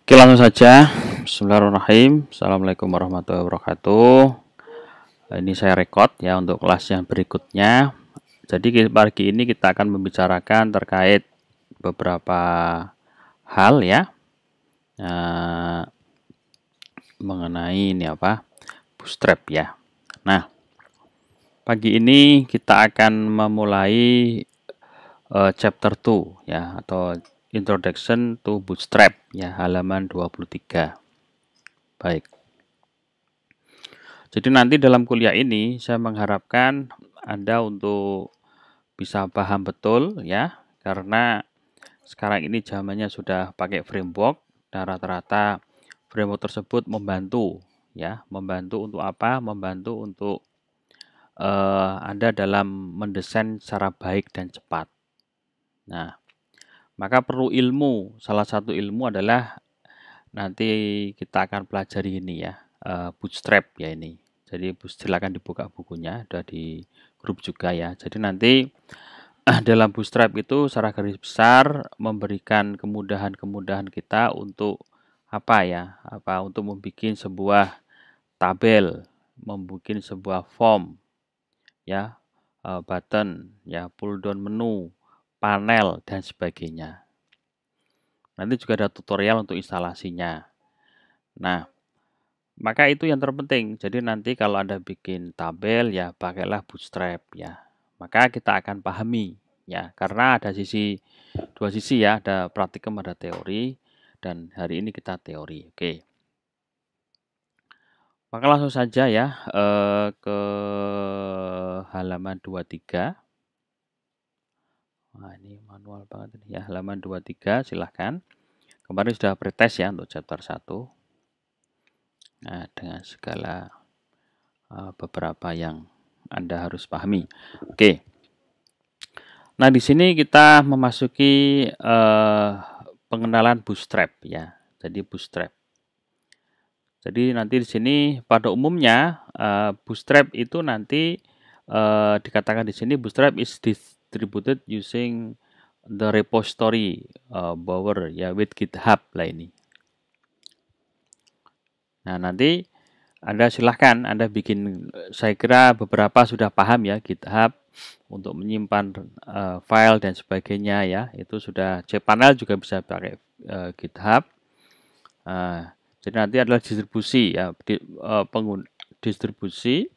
Oke, langsung saja. Bismillahirrahmanirrahim. Assalamualaikum warahmatullahi wabarakatuh. Ini saya rekod ya untuk kelas yang berikutnya. Jadi pagi ini kita akan membicarakan terkait beberapa hal ya, mengenai ini bootstrap ya. Nah, pagi ini kita akan memulai chapter 2 ya, atau Introduction to Bootstrap ya, halaman 23. Baik. Jadi nanti dalam kuliah ini saya mengharapkan Anda untuk bisa paham betul ya, karena sekarang ini zamannya sudah pakai framework dan rata-rata framework tersebut membantu ya, membantu untuk apa? Membantu untuk Anda dalam mendesain secara baik dan cepat. Nah, maka perlu ilmu. Salah satu ilmu adalah nanti kita akan pelajari ini ya, bootstrap ya ini. Jadi silakan dibuka bukunya, ada di grup juga ya. Jadi nanti dalam bootstrap itu secara garis besar memberikan kemudahan-kemudahan kita untuk apa ya? Untuk membuat sebuah tabel, membuat sebuah form ya, button ya, pull down menu, panel dan sebagainya. Nanti juga ada tutorial untuk instalasinya. Nah, maka itu yang terpenting. Jadi nanti kalau Anda bikin tabel ya pakailah bootstrap ya. Maka kita akan pahami ya, karena ada dua sisi ya, ada praktikum, ada teori, dan hari ini kita teori. Oke. Maka langsung saja ya ke halaman 23. Nah, ini manual banget ini ya, halaman 23 silahkan. Kemarin sudah pretest ya untuk chapter 1. Nah, dengan segala beberapa yang Anda harus pahami. Oke. Nah, di sini kita memasuki pengenalan bootstrap ya. Jadi bootstrap. Jadi nanti di sini pada umumnya bootstrap itu nanti dikatakan di sini bootstrap is distributed using the repository Bower ya with GitHub lah ini. Nah, nanti Anda silahkan Anda bikin, saya kira beberapa sudah paham ya GitHub untuk menyimpan file dan sebagainya ya, itu sudah. cPanel juga bisa pakai GitHub. Jadi nanti adalah distribusi ya, distribusi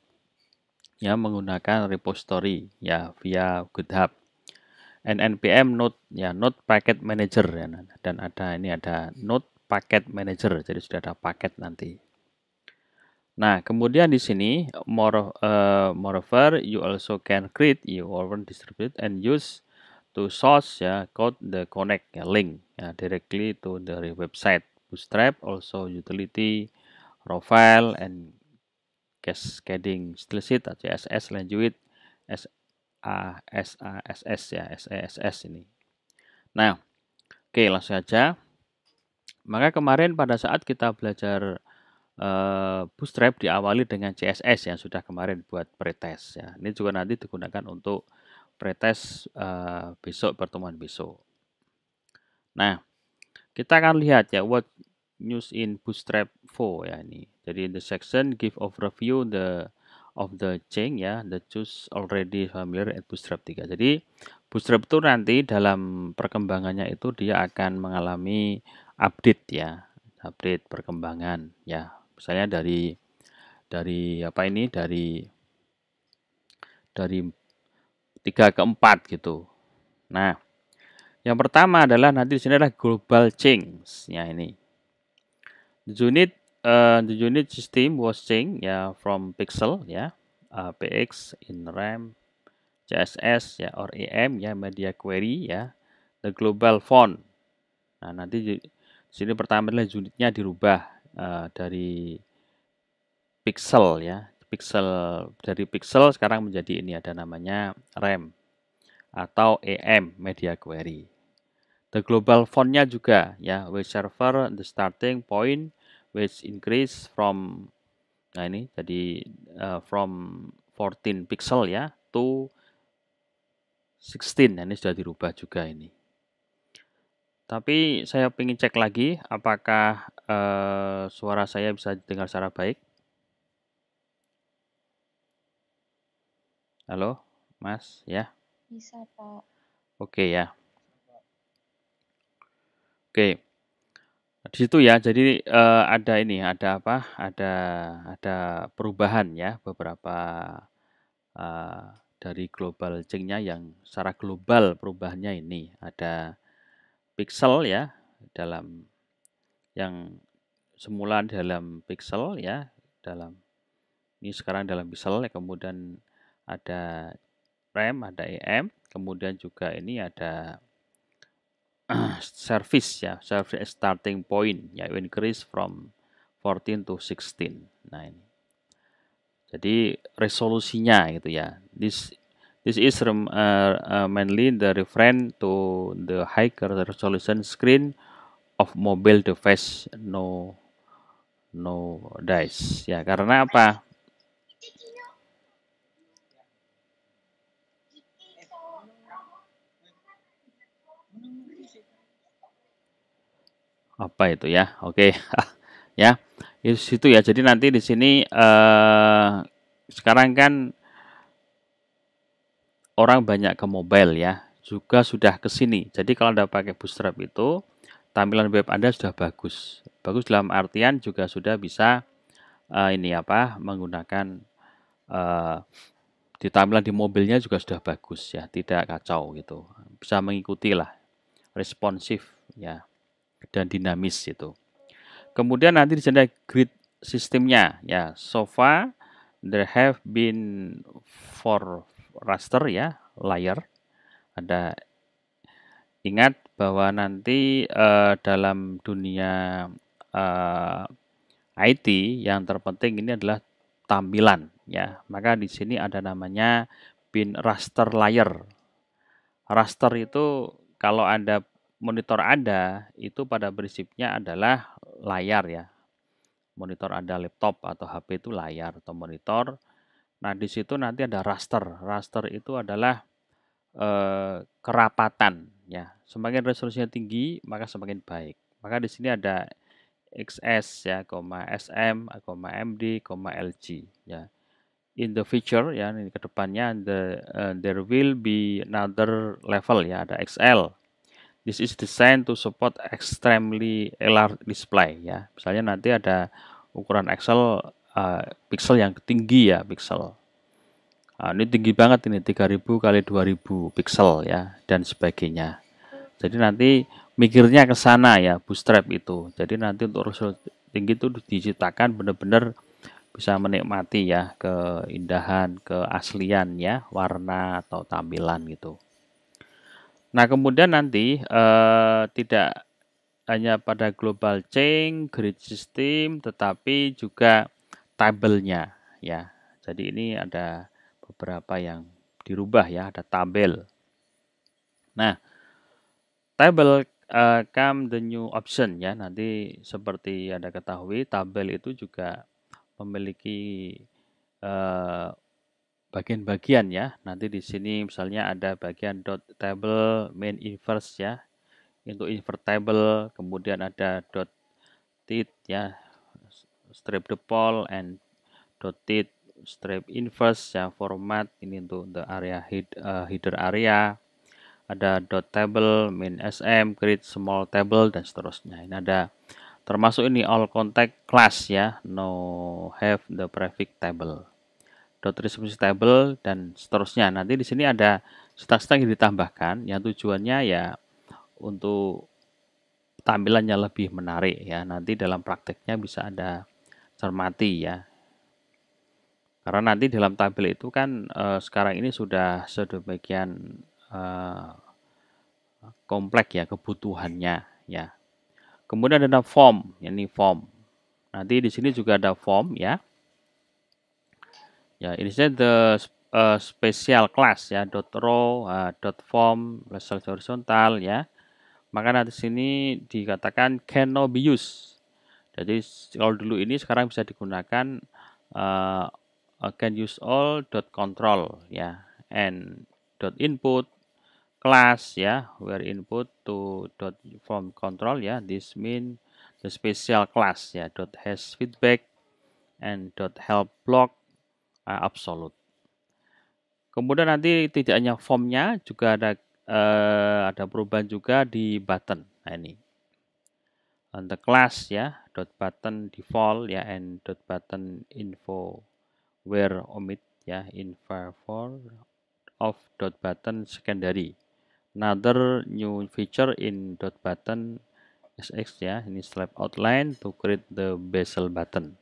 ya menggunakan repository ya via GitHub. npm node ya, node packet manager ya, dan ada node packet manager, jadi sudah ada paket nanti. Nah, kemudian di sini moreover you also can create your own distribute and use to source ya code the connect ya, link ya, directly to the website. Bootstrap also utility raw file and cascading stylesheet atau CSS lanjut SASS ya, SASS ini. Nah, oke, langsung saja. Maka kemarin pada saat kita belajar Bootstrap diawali dengan CSS yang sudah kemarin buat pretest ya. Ini juga nanti digunakan untuk pretest besok, pertemuan besok. Nah, kita akan lihat ya what news in Bootstrap 4 ya ini. Jadi in the section give overview of the change ya, the choose already familiar at Bootstrap 3. Jadi Bootstrap itu nanti dalam perkembangannya itu dia akan mengalami update ya, update perkembangan ya. Misalnya dari apa ini, dari 3 ke 4 gitu. Nah, yang pertama adalah nanti di sini adalah global change ya ini. The unit system was changed ya from pixel ya, px in RAM, css ya or em ya, media query ya, the global font. Nah, nanti di sini pertama adalah unitnya dirubah dari pixel ya, dari pixel sekarang menjadi ini, ada namanya RAM atau em media query. The global fontnya juga ya, which server the starting point which increase from, nah ini jadi from 14 pixel ya to 16. Nah, ini sudah dirubah juga ini. Tapi saya ingin cek lagi apakah suara saya bisa didengar secara baik. Halo, Mas, ya. Bisa, Pak. Oke ya. Oke. Di situ ya. Jadi ada ini, ada apa? Ada perubahan ya, beberapa dari global change-nya yang secara global perubahannya ini ada pixel ya dalam yang semula dalam pixel ya dalam ini sekarang dalam pixel ya, kemudian ada RAM, ada EM, kemudian juga ini ada service ya, service starting point ya, increase from 14 to 16. Nah ini. Jadi resolusinya gitu ya. This is mainly the reference to the higher resolution screen of mobile device no dice ya, karena apa? Apa itu ya? Oke. Ya. Di situ ya. Jadi nanti di sini sekarang kan orang banyak ke mobile ya. Juga sudah ke sini. Jadi kalau Anda pakai Bootstrap itu tampilan web Anda sudah bagus. Bagus dalam artian juga sudah bisa ini apa? Menggunakan di tampilan di mobilnya juga sudah bagus ya, tidak kacau gitu. Bisa mengikuti lah, responsif ya dan dinamis itu. Kemudian nanti di sini ada grid sistemnya ya. So far there have been 4 raster ya, layer. Ada ingat bahwa nanti dalam dunia IT yang terpenting ini adalah tampilan ya. Maka di sini ada namanya bin raster layer. Raster itu kalau Anda monitor Anda itu pada prinsipnya adalah layar ya. Monitor Anda laptop atau HP itu layar atau monitor. Nah, di situ nanti ada raster. Raster itu adalah kerapatan ya. Semakin resolusinya tinggi, maka semakin baik. Maka di sini ada XS ya, SM, MD, LG ya. In the future ya, ini ke depannya there will be another level ya, ada XL. This is designed to support extremely large display ya. Misalnya nanti ada ukuran XL pixel yang tinggi ya, pixel. Ini tinggi banget ini 3000 kali 2000 pixel ya dan sebagainya. Jadi nanti mikirnya ke sana ya, Bootstrap itu. Jadi nanti untuk resolusi tinggi itu diciptakan benar-benar bisa menikmati ya keindahan, keaslian ya, warna atau tampilan gitu. Nah, kemudian nanti tidak hanya pada global change, grid system, tetapi juga tabelnya ya. Jadi ini ada beberapa yang dirubah ya, ada tabel. Nah, tabel come the new option ya. Nanti seperti Anda ketahui, tabel itu juga memiliki bagian-bagian ya. Nanti di sini misalnya ada bagian dot table main inverse ya. Untuk invert table, kemudian ada dot tit ya, strip depol and dot tit strip inverse ya, format ini untuk the area header area. Ada dot table main sm create small table dan seterusnya. Ini ada termasuk ini all contact class ya, no have the prefix table, dot response table dan seterusnya. Nanti di sini ada stang-stang yang ditambahkan yang tujuannya ya untuk tampilannya lebih menarik ya. Nanti dalam prakteknya bisa Anda cermati ya. Karena nanti dalam tabel itu kan sekarang ini sudah sedemikian kompleks ya kebutuhannya ya. Kemudian ada form, ini form. Nanti di sini juga ada form ya. Ya, ini saya the special class ya, dot row, dot form, slash horizontal ya. Maka nanti sini dikatakan cannot be used. Jadi kalau dulu ini sekarang bisa digunakan can use all dot control ya, and dot input class ya, where input to dot form control ya. This mean the special class ya, dot has feedback and dot help block absolute. Kemudian nanti tidak hanya formnya, juga ada perubahan juga di button. Nah ini, the class ya, dot button default ya, and dot button info where omit ya, in favor of dot button secondary. Another new feature in dot button SX ya, ini slap outline to create the bezel button.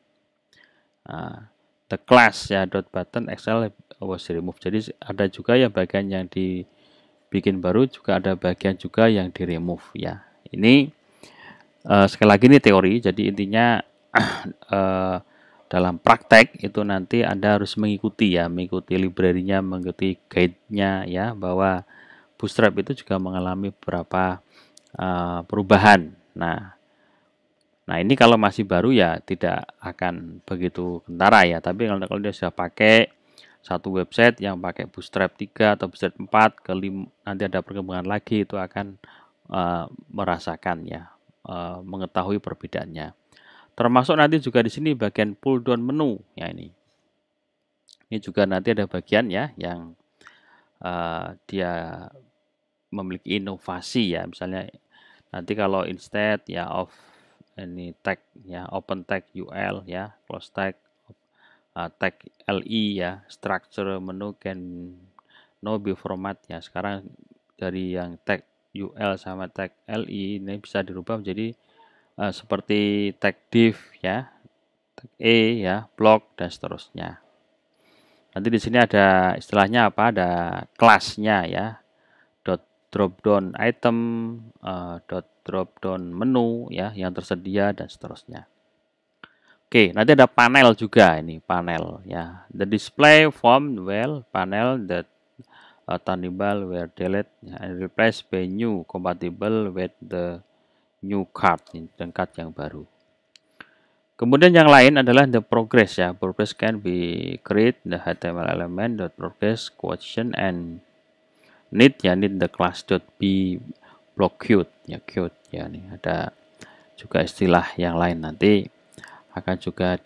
Nah, the class ya dot button XL was removed. Jadi ada juga ya bagian yang dibikin baru, juga ada bagian juga yang di remove ya. Ini sekali lagi ini teori. Jadi intinya dalam praktek itu nanti Anda harus mengikuti ya, mengikuti library-nya, mengikuti guide-nya ya, bahwa Bootstrap itu juga mengalami beberapa perubahan. Nah ini kalau masih baru ya tidak akan begitu kentara ya. Tapi kalau dia sudah pakai satu website yang pakai Bootstrap 3 atau Bootstrap 4 ke 5, nanti ada perkembangan lagi, itu akan merasakan ya, mengetahui perbedaannya. Termasuk nanti juga di sini bagian pull down menu ya ini. Ini juga nanti ada bagian ya yang dia memiliki inovasi ya, misalnya nanti kalau instead ya of ini tag ya, open tag UL ya, close tag tag LI ya, structure menu can no be format ya. Sekarang dari yang tag UL sama tag LI ini bisa dirubah menjadi seperti tag div ya, tag E ya, block dan seterusnya. Nanti di sini ada istilahnya apa? Ada kelasnya ya. Drop down item, drop down menu ya yang tersedia dan seterusnya. Oke, nanti ada panel juga ini, panel ya. The display form well panel that turnable where delete and replace by new compatible with the new card dan card yang baru. Kemudian yang lain adalah the progress ya. Progress can be create the HTML element dot progress quotient and need ya, need the class dot be block queued ya, queued ya. Nih ada juga istilah yang lain nanti akan juga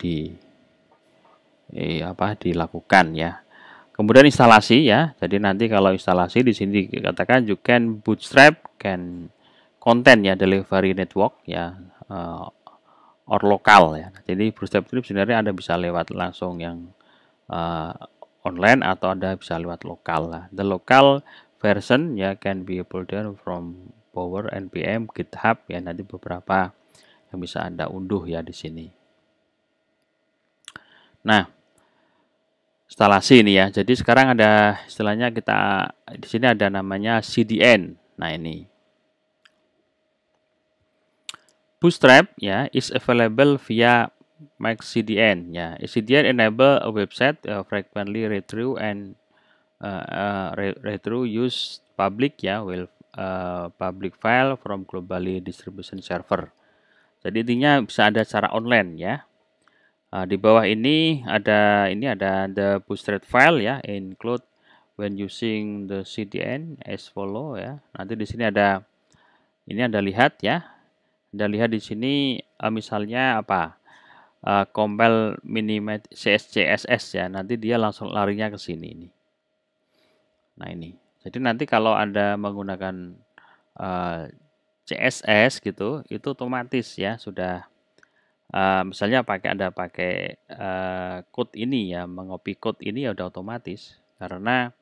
dilakukan ya. Kemudian instalasi ya. Jadi nanti kalau instalasi di sini dikatakan you can bootstrap can content ya, delivery network ya, or lokal ya. Jadi bootstrap itu sebenarnya Anda bisa lewat langsung yang online atau Anda bisa lewat lokal lah. The local version ya can be pulled down from Power npm GitHub ya, nanti beberapa yang bisa Anda unduh ya di sini. Nah, instalasi ini ya. Jadi sekarang ada istilahnya, kita di sini ada namanya CDN. Nah, ini Bootstrap ya is available via MaxCDN ya. CDN enable a website frequently retrieve and retrieve use public ya, will public file from globally distribution server. Jadi intinya bisa ada secara online ya. Di bawah ini ada the bootstrap file ya, include when using the CDN as follow ya. Nanti di sini ada Anda lihat ya. Anda lihat di sini misalnya apa? Compile minimate CSS ya. Nanti dia langsung larinya ke sini ini. Nah, ini. Jadi nanti kalau Anda menggunakan CSS gitu, itu otomatis ya sudah misalnya Anda pakai code ini ya, mengopi code ini ya udah otomatis, karena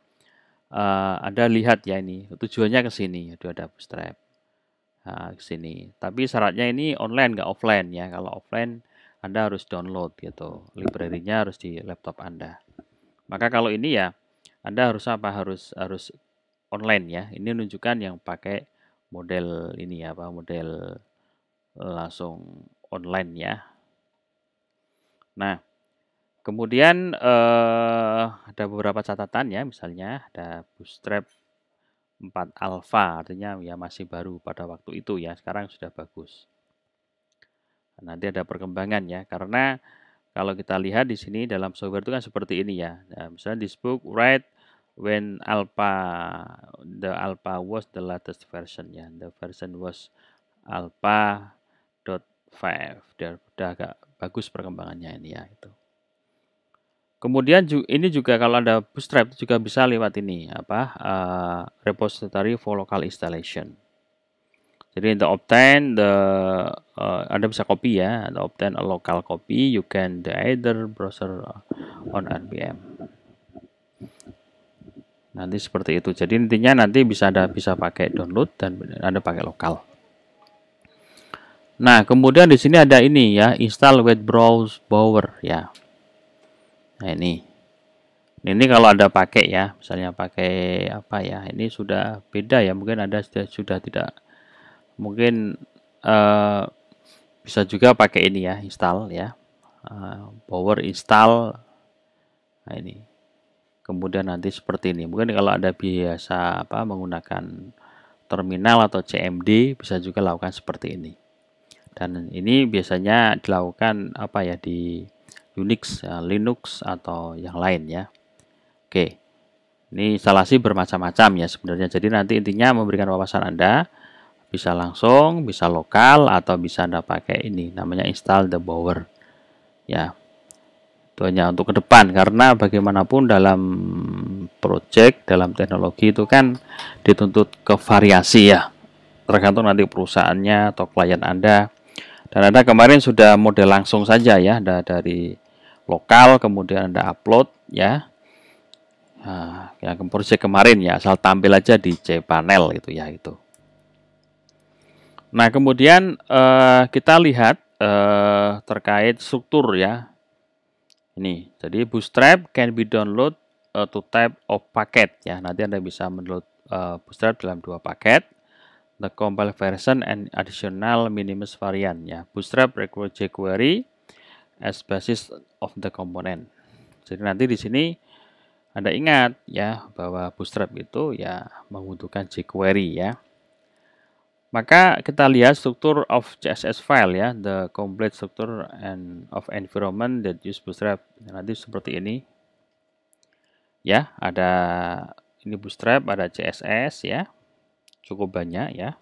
Anda lihat ya, ini tujuannya ke sini, itu ada Bootstrap ke sini. Tapi syaratnya ini online nggak offline ya. Kalau offline Anda harus download gitu, library-nya harus di laptop Anda. Maka kalau ini ya Anda harus harus online ya. Ini menunjukkan yang pakai model ini ya, model langsung online ya. Nah, kemudian ada beberapa catatan ya, misalnya ada Bootstrap 4 Alpha, artinya ya masih baru pada waktu itu ya, sekarang sudah bagus. Nanti ada perkembangan ya, karena kalau kita lihat di sini dalam software itu kan seperti ini ya. Nah, misalnya this book write when the alpha was the latest version ya. The version was alpha.5. Udah agak bagus perkembangannya ini ya itu. Kemudian ini juga kalau ada Bootstrap juga bisa lewat ini repository for local installation. Jadi Anda bisa copy ya, the obtain a local copy, you can either browser on npm. Nanti seperti itu. Jadi intinya nanti bisa pakai download dan Anda pakai lokal. Nah, kemudian di sini ada ini ya, install web browser ya. Nah, ini kalau Anda pakai ya, misalnya pakai apa ya, ini sudah beda ya, mungkin Anda sudah tidak, mungkin bisa juga pakai ini ya, install ya, power install. Nah ini, kemudian nanti seperti ini, mungkin kalau Anda biasa menggunakan terminal atau CMD, bisa juga lakukan seperti ini. Dan ini biasanya dilakukan di Unix, Linux atau yang lain ya. Oke, ini instalasi bermacam-macam ya sebenarnya. Jadi nanti intinya memberikan wawasan Anda, bisa langsung, bisa lokal, atau bisa Anda pakai ini, namanya install the bower. Ya, itu hanya untuk ke depan, karena bagaimanapun dalam project, dalam teknologi itu kan dituntut ke variasi ya. Tergantung nanti perusahaannya atau klien Anda. Dan Anda kemarin sudah model langsung saja ya, dari lokal, kemudian Anda upload ya. Nah, yang project kemarin ya, asal tampil aja di cPanel gitu ya itu. Nah, kemudian kita lihat terkait struktur ya. Ini, jadi Bootstrap can be download to type of packet ya. Nanti Anda bisa mendownload Bootstrap dalam 2 paket. The compile version and additional minimus variant ya. Bootstrap requires jQuery as basis of the component. Jadi nanti di sini Anda ingat ya bahwa Bootstrap itu ya membutuhkan jQuery ya. Maka kita lihat struktur of CSS file ya, the complete structure and of environment that use Bootstrap. Nanti seperti ini. Ya, ada ini Bootstrap, ada CSS ya. Cukup banyak ya.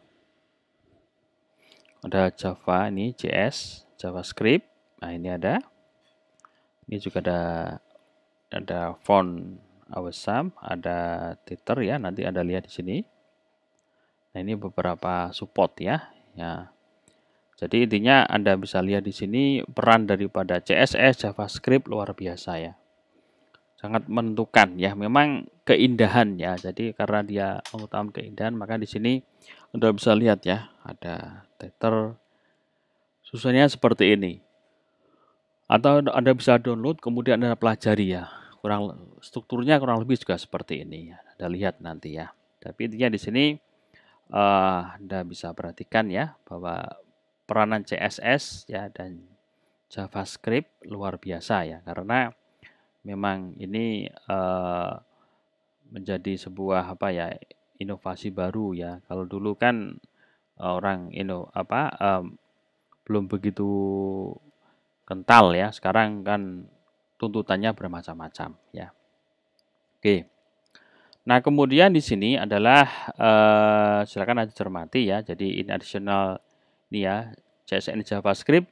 Ada Java ini, JS, JavaScript. Nah, ini ada. Ini juga ada font awesome, ada titer ya, nanti Anda lihat di sini. Nah, ini beberapa support ya. Ya. Jadi intinya Anda bisa lihat di sini peran daripada CSS, JavaScript luar biasa ya. Sangat menentukan ya, memang keindahan ya. Jadi karena dia mengutamakan keindahan, maka di sini Anda bisa lihat ya, ada titer susunannya seperti ini. Atau Anda bisa download kemudian Anda pelajari ya. Strukturnya kurang lebih juga seperti ini ya. Anda lihat nanti ya. Tapi intinya di sini Anda bisa perhatikan ya bahwa peranan CSS ya dan JavaScript luar biasa ya, karena memang ini menjadi sebuah inovasi baru ya. Kalau dulu kan orang belum begitu kental ya. Sekarang kan tuntutannya bermacam-macam ya. Oke. Nah, kemudian di sini adalah silakan Anda cermati ya. Jadi in additional ini ya, CSS and JavaScript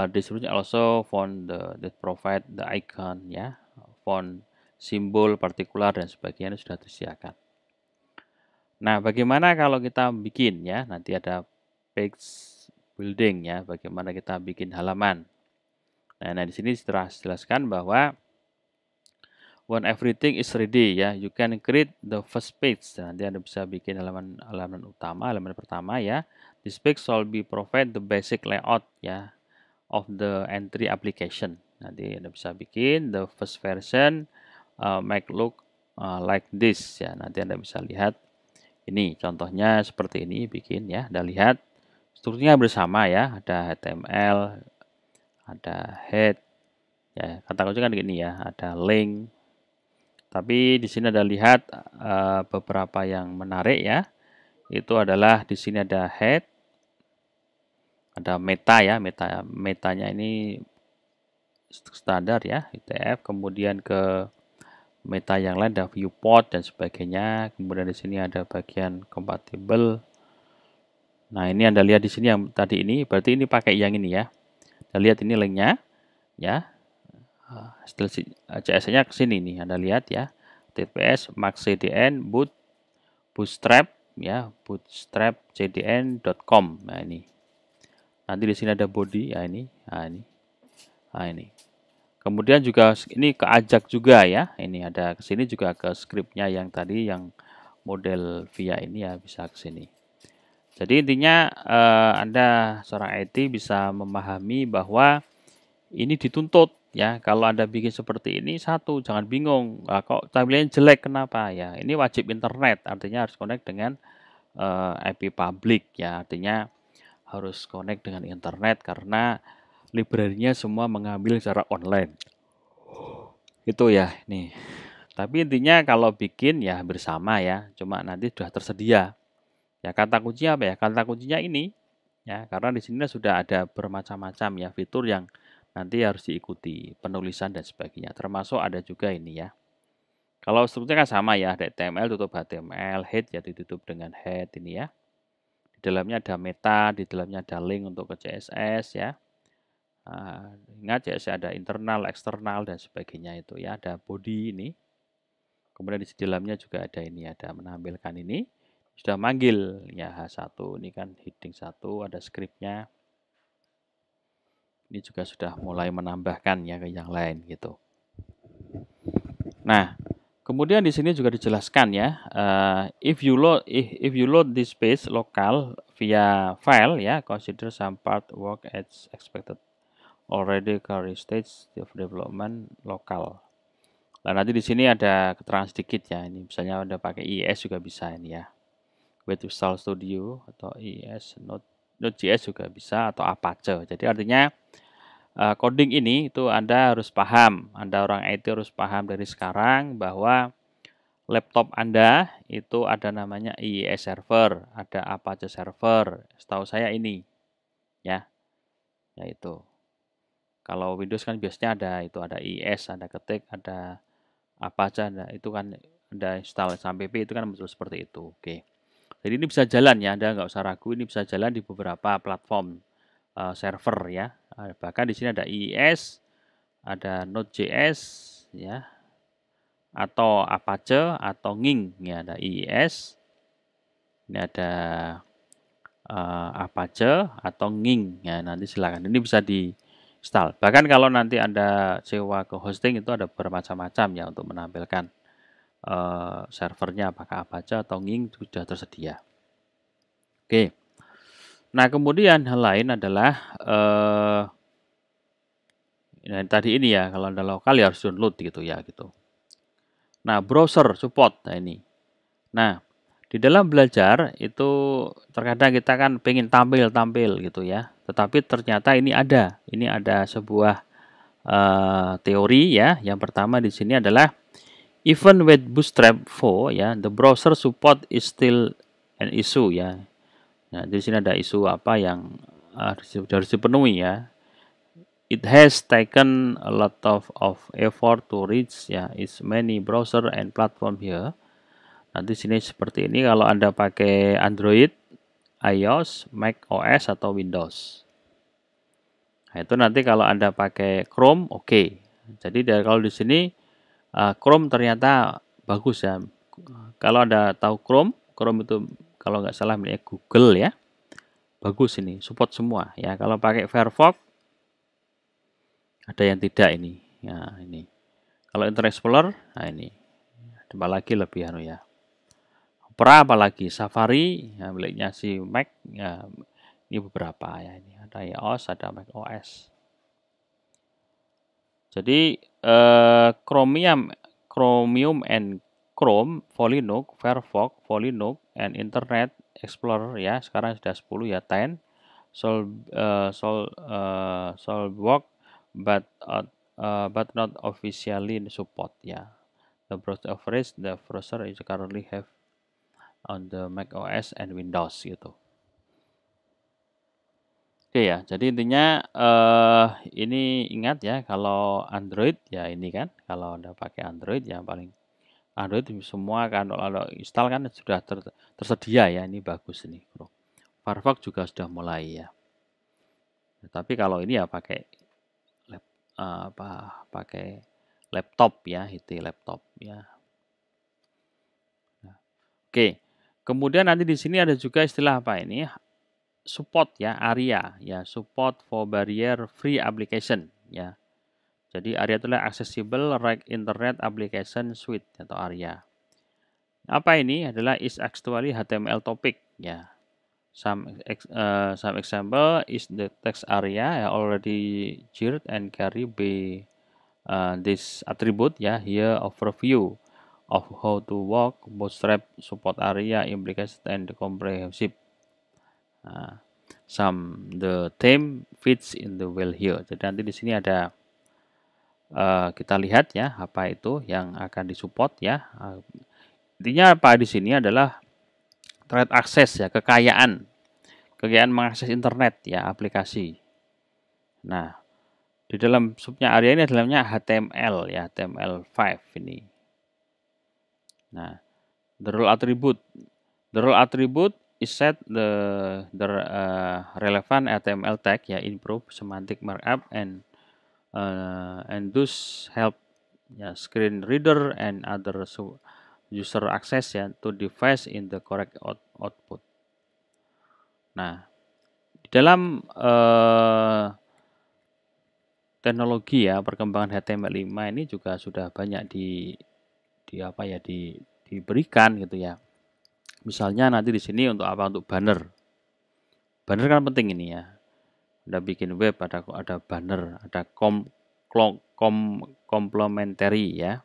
distribution also font that provide the icon ya, font, simbol, partikular dan sebagainya sudah disediakan. Nah, bagaimana kalau kita bikin ya? Nanti ada page building ya, bagaimana kita bikin halaman. Nah di sini setelah dijelaskan bahwa when everything is ready ya, you can create the first page. Nanti Anda bisa bikin halaman utama, halaman pertama ya. This page shall be provide the basic layout ya of the entry application. Nanti Anda bisa bikin the first version make look like this ya. Nanti Anda bisa lihat ini contohnya seperti ini bikin ya. Anda lihat strukturnya bersama ya, ada HTML, ada head ya, kata kunci kan gini ya, ada link. Tapi di sini Anda lihat beberapa yang menarik ya. Itu adalah di sini ada head, ada meta ya, metanya ini standar ya, UTF, kemudian ke meta yang lain, ada viewport dan sebagainya. Kemudian di sini ada bagian compatible. Nah, ini Anda lihat di sini yang tadi ini, berarti ini pakai yang ini ya. Anda lihat ini linknya ya. Setelah CSS-nya ke sini nih, Anda lihat ya. TPS maxcdn bootstrap ya, bootstrapcdn.com. Nah, ini. Nanti di sini ada body ya ini. Nah, ini. Kemudian juga ini keajak juga ya. Ini ada ke sini juga ke scriptnya yang tadi yang model via ini ya, bisa ke sini. Jadi intinya Anda seorang IT bisa memahami bahwa ini dituntut ya. Kalau Anda bikin seperti ini, satu, jangan bingung. Kok tampilannya jelek, kenapa ya? Ini wajib internet, artinya harus connect dengan IP public ya. Artinya harus connect dengan internet karena library-nya semua mengambil secara online. Itu ya, nih. Tapi intinya kalau bikin ya bersama ya, cuma nanti sudah tersedia. Ya, kata kunci apa ya? Kata kuncinya ini ya, karena di sini sudah ada bermacam-macam ya fitur yang nanti harus diikuti, penulisan dan sebagainya. Termasuk ada juga ini ya. Kalau strukturnya kan sama ya, ada HTML tutup HTML, head ya ditutup dengan head ini ya. Di dalamnya ada meta, di dalamnya ada link untuk ke CSS ya. Ingat CSS ada internal, eksternal dan sebagainya itu ya. Ada body ini. Kemudian di dalamnya juga ada ini, ada menampilkan ini. Sudah manggil ya H1 ini kan heading 1, ada scriptnya. Ini juga sudah mulai menambahkan ya ke yang lain gitu. Nah, kemudian di sini juga dijelaskan ya, if you load this page local via file ya, consider some part work as expected already current stage of development local. Nah, nanti di sini ada keterangan sedikit ya, ini misalnya Anda pakai IIS juga bisa ini ya. Visual Studio atau IIS, Node.js juga bisa, atau Apache. Jadi artinya coding ini itu Anda harus paham, Anda orang IT harus paham dari sekarang bahwa laptop Anda itu ada namanya IIS server, ada Apache server. Setahu saya ini ya, yaitu. Kalau Windows kan biasanya ada IIS, ada ketik, ada Apache, ada itu kan ada install sampai itu kan betul seperti itu. Oke. Jadi ini bisa jalan ya, Anda nggak usah ragu, ini bisa jalan di beberapa platform server ya. Bahkan di sini ada IIS, ada Node.js ya, atau Apache atau Nging ya, ada IIS, ini ada Apache atau Nging ya, nanti silakan. Ini bisa di install. Bahkan kalau nanti Anda sewa ke hosting itu ada bermacam-macam ya untuk menampilkan servernya, apakah Apache atau Nging sudah tersedia. Oke. Nah, kemudian hal lain adalah tadi ini ya, kalau Anda lokal ya harus download gitu ya gitu. Nah, browser support nah ini. Nah, di dalam belajar itu terkadang kita kan pengen tampil gitu ya. Tetapi ternyata ini ada sebuah teori ya. Yang pertama di sini adalah even with Bootstrap 4 ya, the browser support is still an issue ya. Nah, di sini ada isu apa yang harus dipenuhi ya. It has taken a lot of effort to reach ya its many browser and platform here. Nanti sini seperti ini kalau Anda pakai Android, iOS, Mac OS atau Windows. Nah, itu nanti kalau Anda pakai Chrome oke. Jadi kalau di sini Chrome ternyata bagus ya. Kalau Anda tahu Chrome itu kalau nggak salah milik Google ya. Bagus ini, support semua ya. Kalau pakai Firefox ada yang tidak ini. Ya, ini. Kalau Internet Explorer, nah ini. Tambah lagi lebih ya. Opera apalagi Safari ya, miliknya si Mac ya, ini beberapa ya, ini ada iOS, ada Mac OS. Jadi Chromium and Chrome for Linux, Firefox for Linux, and Internet Explorer ya sekarang sudah 10 ya, 10 Solve work but not officially support ya. The browser offers the browser is currently have on the Mac OS and Windows gitu. Oke ya, jadi intinya ini ingat ya kalau Android ya ini kan, kalau Anda pakai Android ya paling Android semua kan kalau install kan sudah tersedia ya, ini bagus ini. Firefox juga sudah mulai ya. Tapi kalau ini ya pakai pakai laptop ya, itu laptop ya. Nah, oke. Kemudian nanti di sini ada juga istilah apa ini? Support ya, ARIA ya, support for barrier free application ya. Jadi ARIA itulah accessible internet application suite atau ARIA. Apa ini? Adalah is actually HTML topic ya. Some example is the text area already geared and carry by this attribute ya. Here overview of how to work Bootstrap support area implication and comprehensive. Some the theme fits in the well here. Jadi nanti di sini ada kita lihat ya apa itu yang akan disupport ya. Intinya apa di sini adalah thread access ya, kekayaan mengakses internet ya, aplikasi. Nah, di dalam subnya area ini dalamnya HTML ya, HTML5 ini. Nah, the role attribute is set the relevant HTML tag ya, improve semantic markup and thus help ya, screen reader and other user access ya to device in the correct output. Nah, di dalam teknologi ya, perkembangan HTML5 ini juga sudah banyak diberikan gitu ya. Misalnya nanti di sini untuk apa? Untuk banner. Banner kan penting ini ya. Ada bikin web, ada banner, ada complementary ya.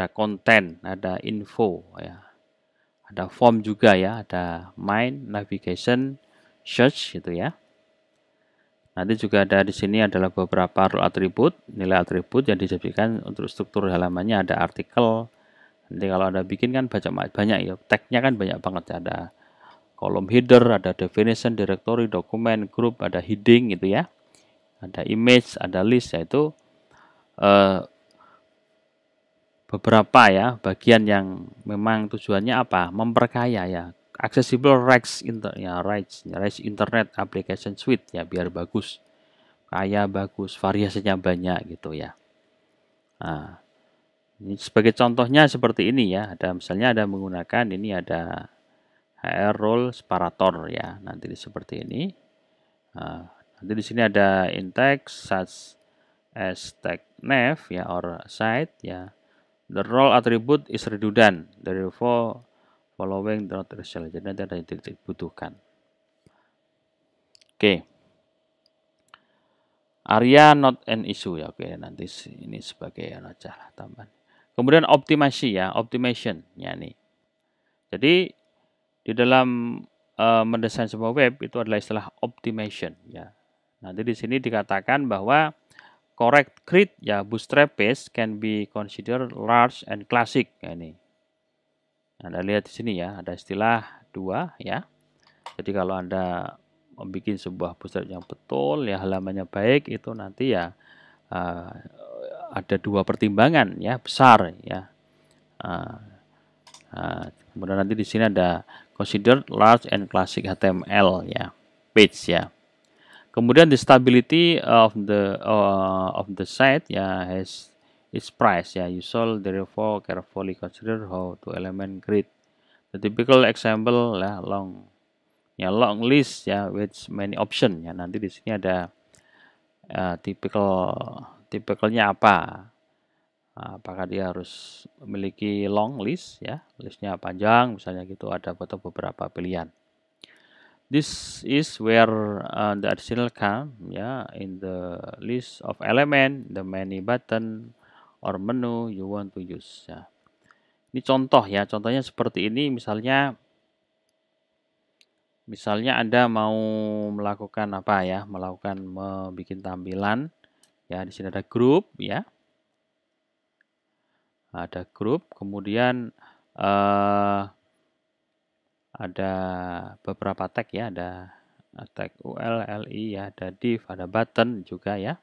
Ada konten, ada info ya. Ada form juga ya, ada main, navigation, search gitu ya. Nanti juga ada di sini adalah beberapa role atribut, nilai atribut yang dijadikan untuk struktur halamannya, ada artikel. Nanti kalau Anda bikin kan banyak ya, tagnya kan banyak banget. Ada kolom header, ada definition, directory, dokumen, group, ada heading gitu ya. Ada image, ada list, yaitu beberapa ya bagian yang memang tujuannya apa? Memperkaya ya. Accessible rights internet application suite ya, biar bagus. Kaya, bagus, variasinya banyak gitu ya. Nah, ini sebagai contohnya seperti ini ya. Ada misalnya ada menggunakan ini ada HR role separator ya. Nanti seperti ini. Nah, nanti di sini ada in-text such as tag nav ya or site ya. The role attribute is redundant, therefore following the not result. Jadi nanti ada yang dibutuhkan. Oke. Area not an issue ya. Oke, nanti ini sebagai aja tambahan. Kemudian optimation ya nih. Jadi di dalam mendesain sebuah web itu adalah istilah optimation ya. Nanti di sini dikatakan bahwa correct grid ya Bootstrap page can be considered large and classic ya ini. Anda lihat di sini ya, ada istilah 2 ya. Jadi kalau Anda membuat sebuah Bootstrap yang betul ya halamannya baik itu nanti ya ada 2 pertimbangan ya besar ya. Kemudian nanti di sini ada consider large and classic HTML ya page ya. Kemudian the stability of the site ya has its price ya. You should therefore carefully consider how to element grid. The typical example ya long list ya with many option ya. Nanti di sini ada tipikalnya apa? Apakah dia harus memiliki long list ya, listnya panjang misalnya gitu, ada beberapa pilihan. This is where the additional come ya in the list of element, the many button or menu you want to use ya. Ini contoh ya, contohnya seperti ini misalnya Anda mau melakukan apa ya, membuat tampilan ya, di sini ada grup ya. Ada grup, kemudian ada beberapa tag ya, ada tag UL, LI ya, ada div, ada button juga ya.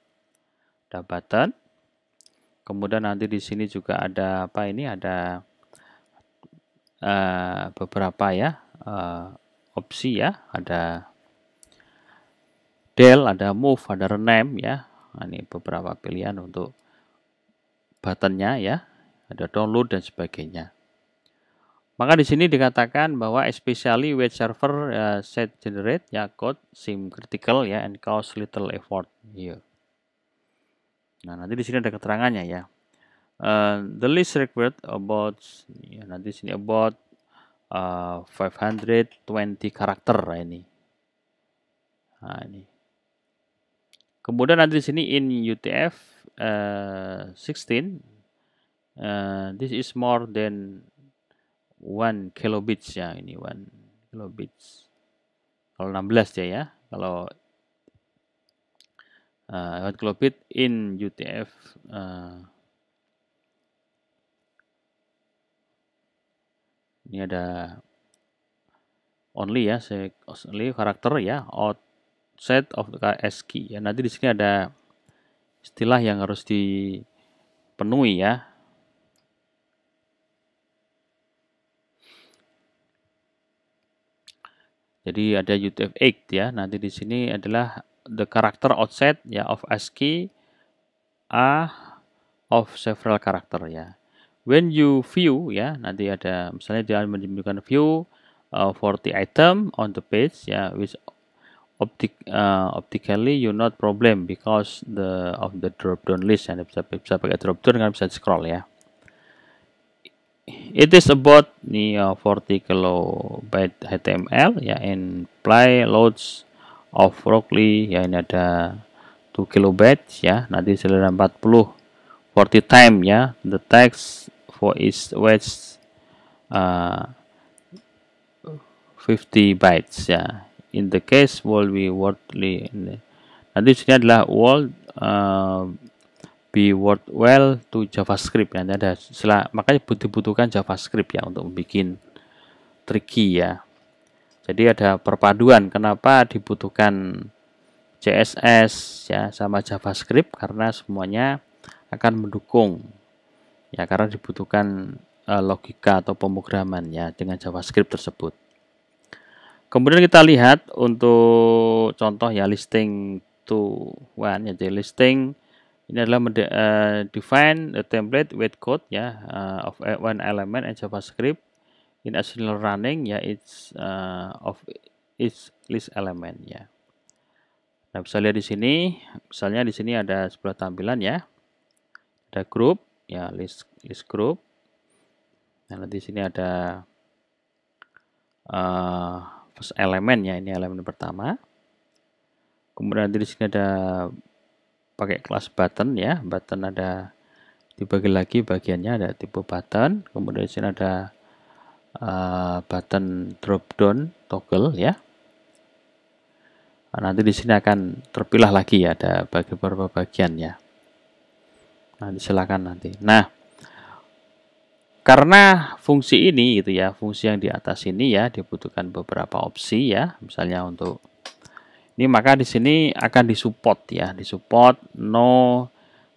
Ada button. Kemudian nanti di sini juga ada apa ini, ada beberapa ya opsi ya, ada del, ada move, ada rename ya. Nah, ini beberapa pilihan untuk buttonnya ya, ada download dan sebagainya. Maka di sini dikatakan bahwa especially web server set generate ya code seem critical ya and cause little effort here. Nah, nanti di sini ada keterangannya ya. The list required about ya, nanti sini about 520 karakter ini. Nah, ini. Kemudian nanti di sini in UTF 16 this is more than 1 kilobits ya, ini 1 kilobits. Kalau 16 ya. Kalau 1 kilobit in UTF ini ada only ya, only karakter ya, outset of ASCII ya. Nanti di sini ada istilah yang harus dipenuhi ya. Jadi ada UTF-8 ya. Nanti di sini adalah the character outset ya of ASCII of several character ya. When you view ya, nanti ada misalnya dia menunjukkan view 40 item on the page ya, which optically you not problem because of the drop down list ya. Bisa pakai drop down kan, bisa scroll ya. It is about 40 kilobyte HTML ya, and play loads of Rockly ya, ini ada 2 kilobytes ya. Nanti selera 40 time ya, the text for each wedge 50 bytes ya. In the case will be worthly. Nanti sini adalah world be worthwhile to JavaScript ya. Nanti ada makanya dibutuhkan JavaScript ya untuk membuat tricky ya. Jadi ada perpaduan kenapa dibutuhkan CSS ya sama JavaScript, karena semuanya akan mendukung ya, karena dibutuhkan logika atau pemrograman ya dengan JavaScript tersebut. Kemudian kita lihat untuk contoh ya, listing to one ya. Jadi listing ini adalah define the template with code ya of one element and JavaScript in a single running ya, it's of each list element ya. Nah, bisa lihat di sini, misalnya di sini ada sebuah tampilan ya, ada group ya, list group. Nah, nanti di sini ada first element ya, ini elemen pertama. Kemudian nanti di sini ada pakai kelas button ya, button ada dibagi lagi bagiannya, ada tipe button. Kemudian di sini ada button drop down toggle ya. Nah, nanti di sini akan terpilah lagi ya, ada beberapa bagian ya. Nah, silakan nanti. Nah, karena fungsi ini gitu ya, fungsi yang di atas ini ya dibutuhkan beberapa opsi ya. Misalnya untuk ini, maka di sini akan disupport ya, disupport no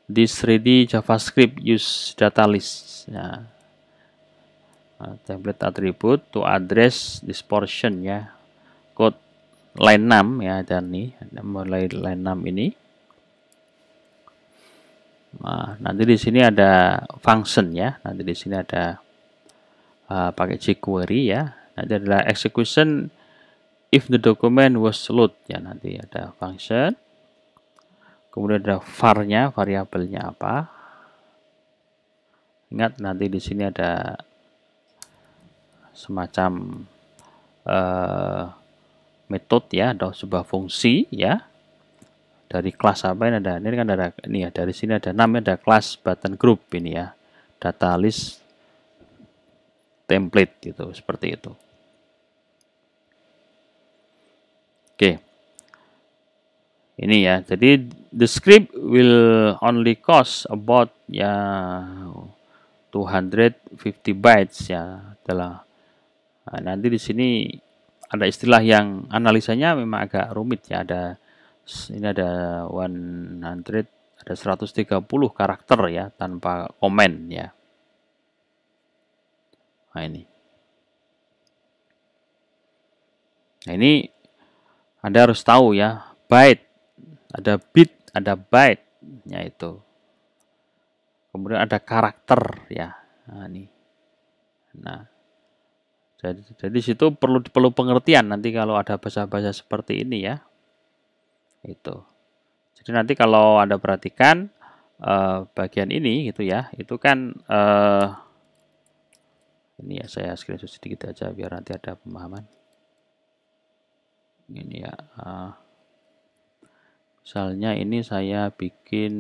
this ready JavaScript use data list ya. Nah, template attribute to address this portion ya. Code line 6 ya, dan nih mulai line 6 ini. Nah, nanti di sini ada function ya. Nanti di sini ada pakai jQuery ya. Nanti adalah execution if the document was load ya. Nanti ada function. Kemudian ada var-nya, variabelnya apa. Ingat nanti di sini ada semacam metode ya, atau sebuah fungsi ya. Dari kelas apa ini ada, ini kan ada ini ya, dari sini ada namanya, ada kelas button group ini ya, data list template gitu, seperti itu. Oke, ini ya, jadi the script will only cost about ya 250 bytes ya adalah. Nah, nanti di sini ada istilah yang analisanya memang agak rumit ya, ada ini ada 100, ada 130 karakter ya tanpa komen ya. Nah, ini Nah, ini Anda harus tahu ya, byte, ada bit, ada byte, ya itu. Kemudian ada karakter ya. Nah, ini. Nah, jadi situ perlu pengertian nanti kalau ada bahasa-bahasa seperti ini ya. Itu. Jadi nanti kalau Anda perhatikan bagian ini gitu ya, itu kan ini ya saya screenshot sedikit aja biar nanti ada pemahaman. Ini ya. Misalnya ini saya bikin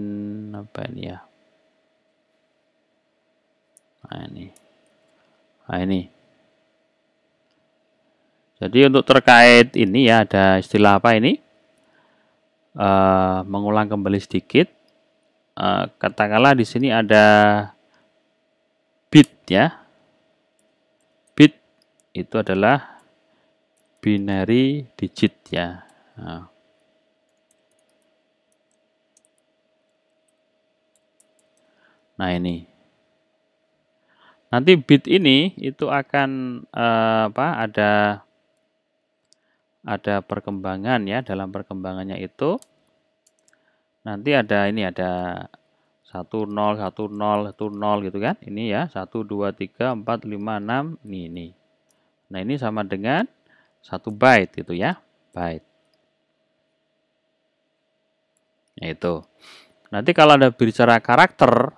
apa ini ya? Nah ini. Nah ini. Jadi untuk terkait ini ya ada istilah apa ini? Mengulang kembali sedikit. Katakanlah di sini ada bit ya. Bit itu adalah binary digit ya. Nah ini. Nanti bit ini itu akan ada perkembangan ya, dalam perkembangannya itu nanti ada 10, 10, 10 gitu kan. Ini ya 1, 2, 3, 4, 5, 6 ini. Nah, ini sama dengan 1 byte gitu ya, byte. Nah, itu. Nanti kalau Anda bicara karakter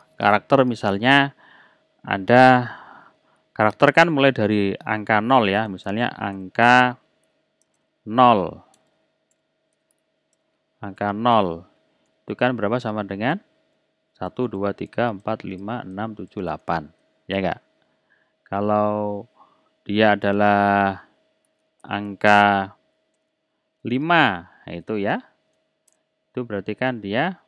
misalnya ada karakter kan mulai dari angka 0 ya, misalnya angka 0. Angka 0 itu kan berapa sama dengan 1, 2, 3, 4, 5, 6, 7, 8. Ya enggak? Kalau dia adalah angka 5, nah itu ya. Itu berarti kan dia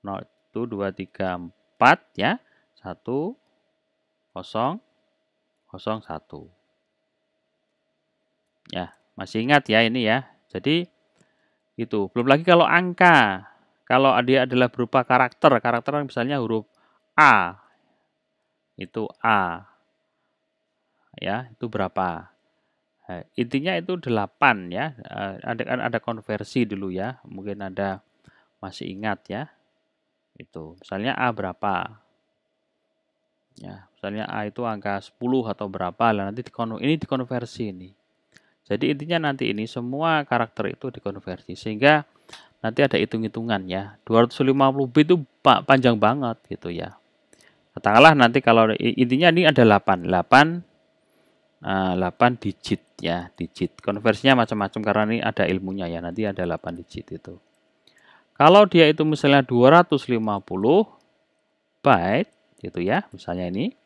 0, 1, 2, 3, 4 ya. 1, 0, 0, 1. Ya, masih ingat ya ini ya. Jadi itu. Belum lagi kalau angka. Kalau dia adalah berupa karakter misalnya huruf A. Itu A. Ya, itu berapa? Nah, intinya itu 8 ya. Ada konversi dulu ya. Mungkin Anda masih ingat ya. Itu. Misalnya A berapa? Ya, misalnya A itu angka 10 atau berapa lah nanti ini dikonversi ini. Jadi intinya nanti ini semua karakter itu dikonversi sehingga nanti ada hitung-hitungan ya. 250 bit itu panjang banget gitu ya. Katakanlah nanti kalau intinya ini ada 8 digit ya, digit. Konversinya macam-macam karena ini ada ilmunya ya. Nanti ada 8 digit itu. Kalau dia itu misalnya 250 byte gitu ya, misalnya ini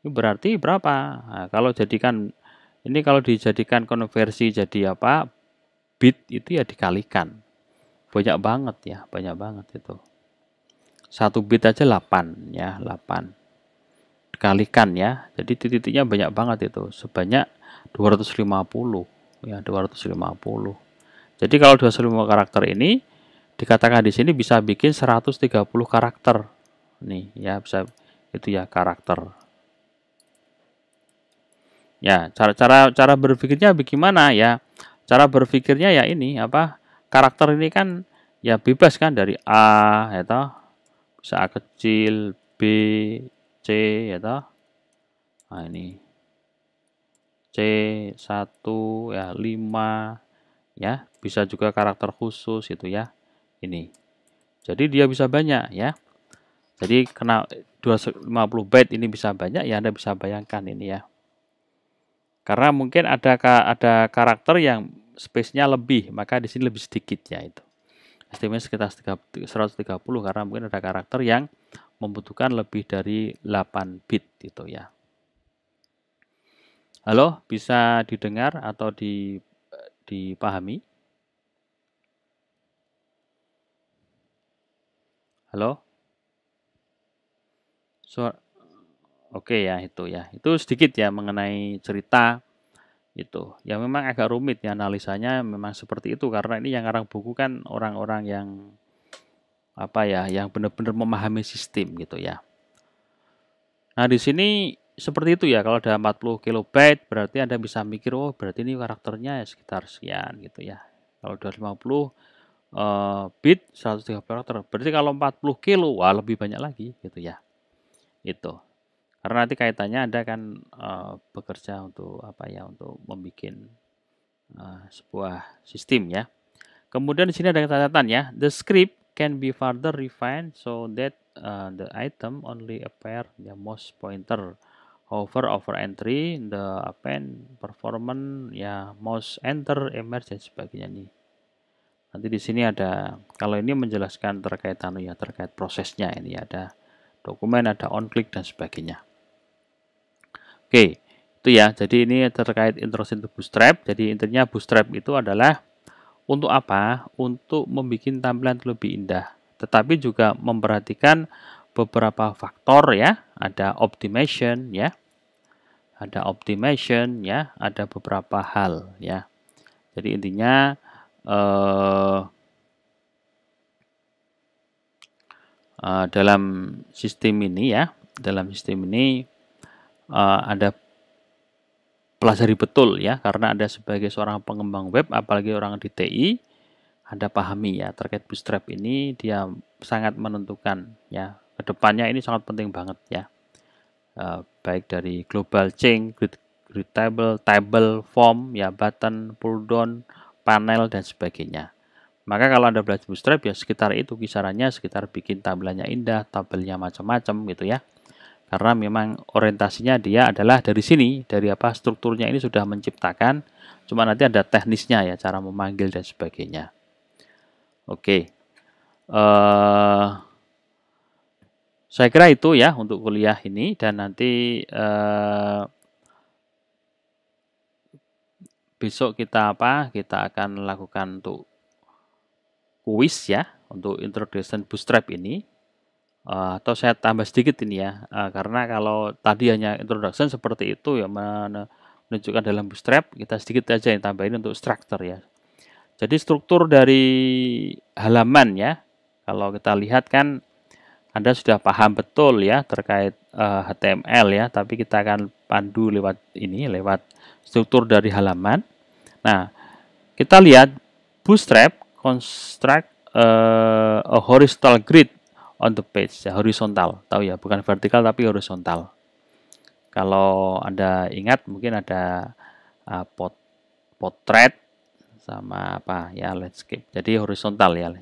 berarti berapa? Nah, kalau dijadikan konversi jadi apa? Bit itu ya dikalikan. Banyak banget ya, banyak banget itu. 1 bit aja 8 ya, 8. Dikalikan ya. Jadi titik-titiknya banyak banget itu, sebanyak 250 ya, 250. Jadi kalau 250 karakter ini dikatakan di sini bisa bikin 130 karakter. Nih ya, bisa itu ya karakter. Ya, cara berpikirnya bagaimana ya? Cara berpikirnya ya ini apa? Karakter ini kan ya bebas kan dari A ya toh. Bisa A kecil, B, C ya toh. Nah, ini C1 ya 5 ya, bisa juga karakter khusus itu ya. Ini. Jadi dia bisa banyak ya. Jadi kena 250 byte ini bisa banyak ya, Anda bisa bayangkan ini ya. Karena mungkin ada karakter yang space-nya lebih, maka di sini lebih sedikit ya itu. Estimasinya sekitar 130 karena mungkin ada karakter yang membutuhkan lebih dari 8 bit gitu ya. Halo, bisa didengar atau dipahami? Halo? Oke ya itu ya. Itu sedikit ya mengenai cerita itu. Ya memang agak rumit ya analisanya memang seperti itu karena ini yang ngarang buku kan orang-orang yang apa ya, yang benar-benar memahami sistem gitu ya. Nah, di sini seperti itu ya, kalau ada 40 kilobyte berarti Anda bisa mikir, oh berarti ini karakternya ya sekitar sekian gitu ya. Kalau udah 50 bit 130 karakter, berarti kalau 40 kilo, wah lebih banyak lagi gitu ya. Itu. Karena nanti kaitannya Anda kan bekerja untuk apa ya, untuk membuat sebuah sistem ya. Kemudian di sini ada catatan ya, the script can be further refined so that the item only appear the most pointer hover over entry, the append performance ya, mouse enter emerge dan sebagainya nih. Nanti di sini ada, kalau ini menjelaskan terkait ya, terkait prosesnya, ini ada dokumen, ada on click dan sebagainya. Oke, itu ya. Jadi ini terkait introduction to Bootstrap. Jadi intinya Bootstrap itu adalah untuk apa? Untuk membuat tampilan lebih indah. Tetapi juga memperhatikan beberapa faktor ya. Ada optimization ya. Ada optimization ya. Ada beberapa hal ya. Jadi intinya dalam sistem ini ya. Dalam sistem ini ada pelajari betul ya, karena Anda sebagai seorang pengembang web, apalagi orang di TI, Anda pahami ya terkait Bootstrap ini, dia sangat menentukan ya, kedepannya ini sangat penting banget ya, baik dari global change, grid table, form ya, button, pull down, panel dan sebagainya. Maka kalau Anda belajar Bootstrap ya sekitar itu, kisarannya sekitar bikin tampilannya indah, tabelnya macam-macam gitu ya. Karena memang orientasinya dia adalah dari sini, dari apa strukturnya ini sudah menciptakan, cuma nanti ada teknisnya ya, cara memanggil dan sebagainya. Oke, saya kira itu ya untuk kuliah ini, dan nanti besok kita kita akan lakukan untuk kuis ya, untuk introduction Bootstrap ini. Atau saya tambah sedikit ini ya, karena kalau tadi hanya introduction seperti itu ya, menunjukkan dalam Bootstrap, kita sedikit aja yang tambahin untuk structure ya. Jadi struktur dari halaman ya, kalau kita lihat kan Anda sudah paham betul ya terkait HTML ya, tapi kita akan pandu lewat ini, lewat struktur dari halaman. Nah, kita lihat Bootstrap construct a horizontal grid on the page ya, horizontal, tahu ya, bukan vertikal tapi horizontal. Kalau Anda ingat mungkin ada potret sama apa ya, landscape. Jadi horizontal ya,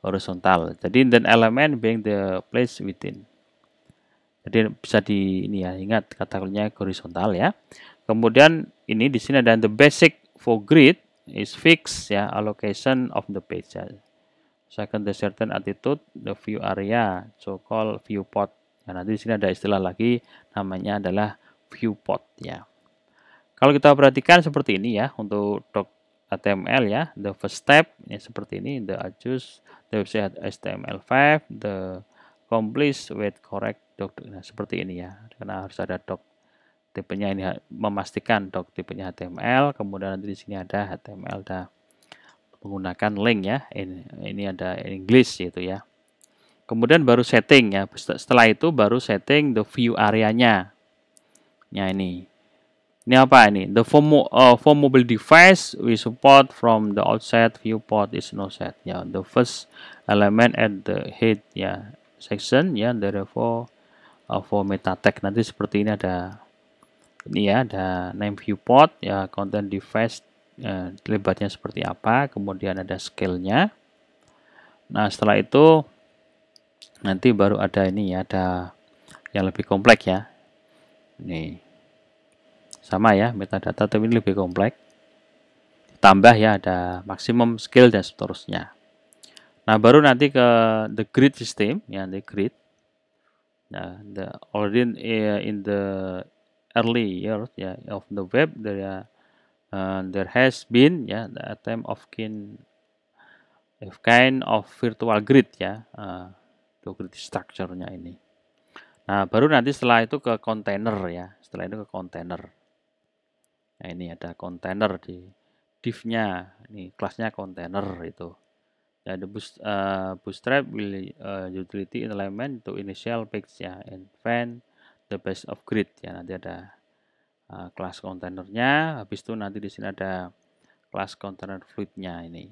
horizontal. Jadi then element being the place within. Jadi bisa di ini ya, ingat kata kuncinya horizontal ya. Kemudian ini di sini ada the basic for grid is fixed ya, allocation of the page ya. Second, the certain attitude, the view area, so called viewport. Nah, nanti di sini ada istilah lagi, namanya adalah viewport ya. Kalau kita perhatikan seperti ini ya, untuk doc HTML ya, the first step ya, seperti ini, the adjust, the website HTML5, the complete with correct doc. Nah, seperti ini ya, karena harus ada doc tipenya ini, memastikan doc tipenya HTML, kemudian nanti di sini ada HTML dah menggunakan link ya, ini ada English gitu ya. Kemudian baru setting ya, setelah itu baru setting the view areanya. Ya ini apa ini? The for mobile device we support from the outset viewport is no set ya. The first element at the head ya section ya, therefore for meta tag nanti seperti ini, ada ini ya, ada name viewport ya, content device lebarnya seperti apa, kemudian ada scale-nya. Nah, setelah itu nanti baru ada ini ya, ada yang lebih kompleks ya. Ini sama ya, metadata tapi ini lebih kompleks. Tambah ya, ada maksimum scale dan seterusnya. Nah, baru nanti ke the grid system ya, the grid. Nah, already in the early years ya of the web there has been ya the attempt of kind of virtual grid ya, grid structure-nya ini. Nah, baru nanti setelah itu ke container ya, setelah itu ke container. Nah, ini ada container di div-nya, ini kelasnya container itu. Ya, the Bootstrap will utility element to initial page ya, and find the base of grid ya. Nanti ada kelas kontainernya, habis itu nanti di sini ada kelas container fluidnya ini.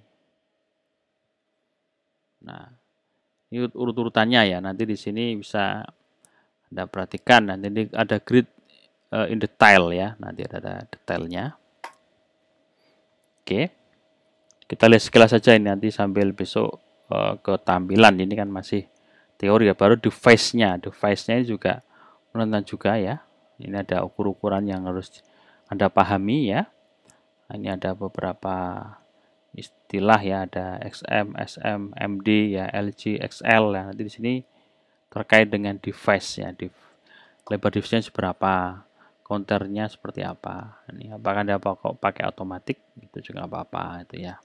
Nah, ini urut-urutannya ya. Nanti di sini bisa Anda perhatikan, nanti ini ada grid in detail ya. Nanti ada detailnya. Oke, kita lihat sekilas saja ini nanti sambil besok ke tampilan. Ini kan masih teori ya. Baru device-nya ini juga menentukan juga ya. Ini ada ukur-ukuran yang harus Anda pahami ya. Ini ada beberapa istilah ya, ada XM, SM, MD ya, LG, XL ya. Nanti di sini terkait dengan device ya, lebar device-nya seberapa, counternya seperti apa. Ini apakah Anda pakai otomatis itu juga apa-apa itu ya.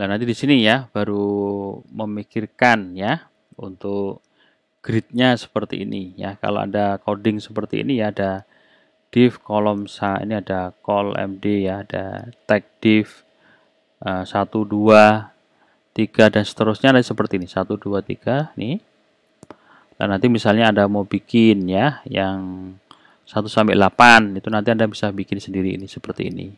Nah, nanti di sini ya baru memikirkan ya untuk gridnya seperti ini ya. Kalau Anda coding seperti ini ya, ada div kolom ini ada call MD ya, ada tag div 1, 2, 3 dan seterusnya ada seperti ini 1, 2, 3 nih. Dan nanti misalnya Anda mau bikin ya yang 1 sampai 8 itu nanti Anda bisa bikin sendiri ini seperti ini.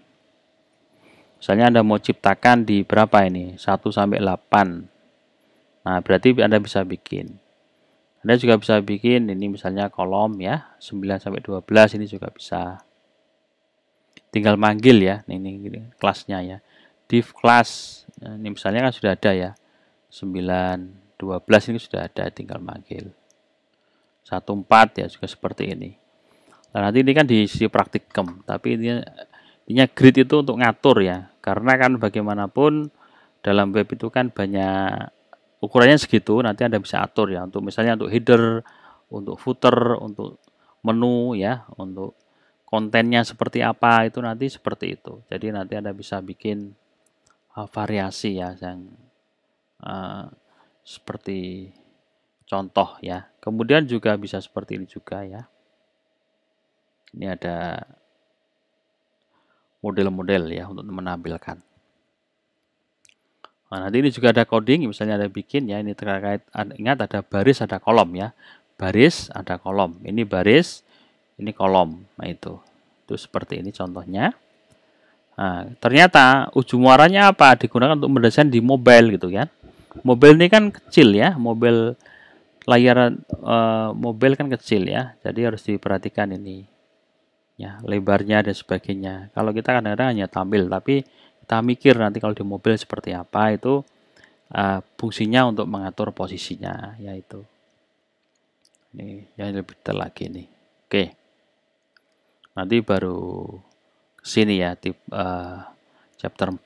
Misalnya Anda mau ciptakan di berapa ini? 1 sampai 8. Nah, berarti Anda bisa bikin. Anda juga bisa bikin ini misalnya kolom ya, 9 sampai 12 ini juga bisa. Tinggal manggil ya, ini kelasnya ya. Div class, nah, ini misalnya kan sudah ada ya. 9, 12 ini sudah ada, tinggal manggil. 1, 4 ya juga seperti ini. Nah, nanti ini kan diisi praktikum, tapi intinya grid itu untuk ngatur ya. Karena kan bagaimanapun dalam web itu kan banyak ukurannya segitu, nanti Anda bisa atur ya, untuk misalnya untuk header, untuk footer, untuk menu ya, untuk kontennya seperti apa, itu nanti seperti itu. Jadi nanti Anda bisa bikin variasi ya, yang seperti contoh ya. Kemudian juga bisa seperti ini juga ya. Ini ada model-model ya untuk menampilkan. Nah, nanti ini juga ada coding, misalnya ada bikin ya, ini terkait, ingat ada baris, ada kolom ya. Baris, ada kolom. Ini baris, ini kolom. Nah, itu seperti ini contohnya. Nah, ternyata ujung muaranya apa? Digunakan untuk mendesain di mobile gitu kan. Mobile ini kan kecil ya, layar mobile kan kecil ya. Jadi harus diperhatikan ini. Ya, lebarnya dan sebagainya. Kalau kita kadang-kadang hanya tampil, tapi kita mikir nanti kalau di mobil seperti apa, itu fungsinya untuk mengatur posisinya, yaitu ini yang lebih detail lagi nih. Oke, nanti baru kesini ya, chapter 4.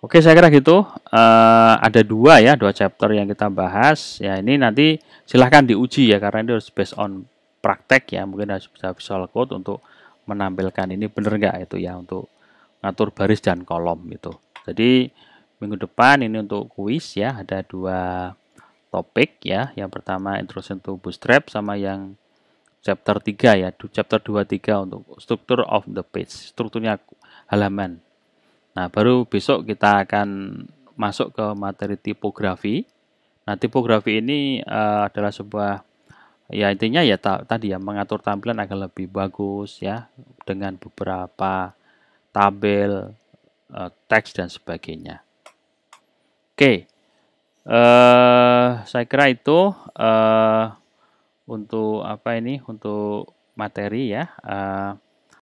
Oke, saya kira gitu. Ada dua chapter yang kita bahas ya. Ini nanti silahkan diuji ya, karena ini harus based on praktek ya. Mungkin harus bisa visual code untuk menampilkan ini benar nggak itu ya, untuk ngatur baris dan kolom itu. Jadi minggu depan ini untuk kuis ya, ada 2 topik ya. Yang pertama Introduction to Bootstrap, sama yang chapter 3 ya, chapter 2-3 untuk Structure of the Page, strukturnya halaman. Nah, baru besok kita akan masuk ke materi tipografi. Nah, tipografi ini adalah sebuah ya, intinya ya tadi ya, mengatur tampilan agar lebih bagus ya, dengan beberapa tabel, teks dan sebagainya. Oke, saya kira itu untuk apa ini, untuk materi ya.